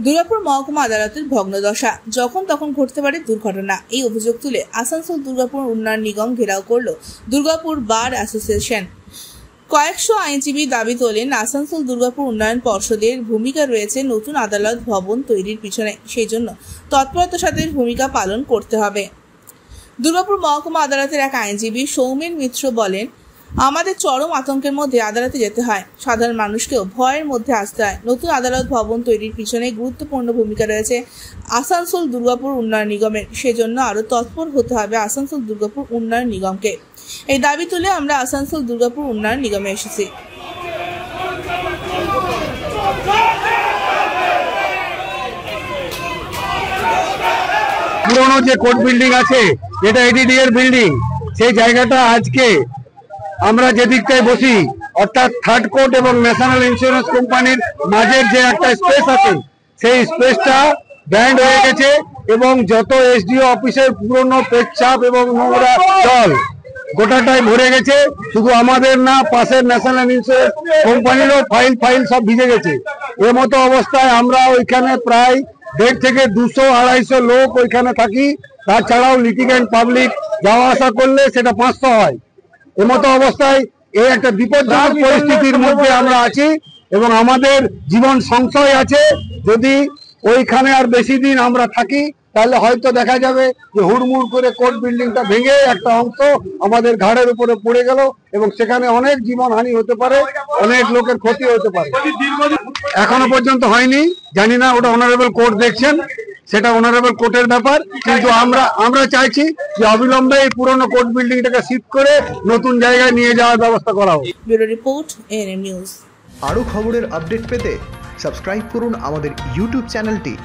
দুর্গাপুর মহকুমা আদালতের ভগ্নদশা, যখন তখন ঘটতে পারে দুর্ঘটনা। এই অভিযোগ তুলে আসানসোল দুর্গাপুর উন্নয়ন নিগম ঘেরাও করল দুর্গাপুর বার অ্যাসোসিয়েশন। কয়েকশো আইনজীবী দাবি তোলেন, আসানসোল দুর্গাপুর উন্নয়ন পর্ষদের ভূমিকা রয়েছে নতুন আদালত ভবন তৈরির পিছনে, সেই জন্য তৎপরতার সাথে ভূমিকা পালন করতে হবে। দুর্গাপুর মহকুমা আদালতের এক আইনজীবী সৌমেন মিত্র বলেন, আমাদের চরম আতঙ্কের মধ্যে আদালতে যেতে হয়, সাধারণ মানুষকেও ভয়ের মধ্যে আসতে হয়। নতুন আদালত ভবন তৈরির পিছনে গুরুত্বপূর্ণ ভূমিকা রয়েছে আসানসোল দুর্গাপুর উন্নয়ন নিগমের, সেজন্য আরও তৎপর হতে হবে আসানসোল দুর্গাপুর উন্নয়ন নিগমকে। এই দাবি তুলে আমরা আসানসোল দুর্গাপুর উন্নয়ন নিগমে এসেছি। পুরনো যে কোর্ট বিল্ডিং আছে, যেটা এডিডি এর বিল্ডিং, সেই জায়গাটা আজকে আমরা যেদিকটায় বসি, অর্থাৎ থার্ড কোর্ট এবং ন্যাশনাল ইন্স্যুরেন্স কোম্পানির মাঝের যে একটা স্পেস আছে, সেই স্পেসটা ব্যান্ড হয়ে গেছে এবং যত এসডিও অফিসের পুরনো পেচ্ছাপ এবং নোংরা জল গোটাটাই ভরে গেছে। শুধু আমাদের না, পাশের ন্যাশনাল ইন্স্যুরেন্স কোম্পানিরও ফাইল সব ভিজে গেছে। এর মতো অবস্থায় আমরা ওইখানে প্রায় 150 থেকে 200-250 লোক ওইখানে থাকি। তাছাড়াও লিটিগেন্ট পাবলিক যাওয়া আসা করলে সেটা 500 হয়। এমতো অবস্থায় এই একটা বিপজ্জনক পরিস্থিতির মধ্যে আমরা আছি এবং আমাদের জীবন সংশয় আছে। যদি ওইখানে আর বেশি দিন আমরা থাকি, তাহলে হয়তো দেখা যাবে যে হুড়মুড় করে কোর্ট বিল্ডিংটা ভেঙে একটা অংশ আমাদের ঘাড়ের উপরে পড়ে গেল এবং সেখানে অনেক জীবনহানি হতে পারে, অনেক লোকের ক্ষতি হতে পারে। এখনো পর্যন্ত হয়নি, জানি না, ওটা অনারেবল কোর্ট দেখছেন, সেটা অনারেবল কোর্টের ব্যাপার। কিন্তু আমরা চাইছি যে অবিলম্বে এই পুরনো কোর্ট বিল্ডিংটাকে শিফট করে নতুন জায়গায় নিয়ে যাওয়ার ব্যবস্থা করা হোক। Bureau report, ANM news. আরও খবরের আপডেট পেতে সাবস্ক্রাইব করুন আমাদের ইউটিউব চ্যানেলটি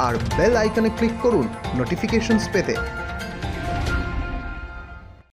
আর বেল আইকনে ক্লিক করুন নোটিফিকেশনস পেতে।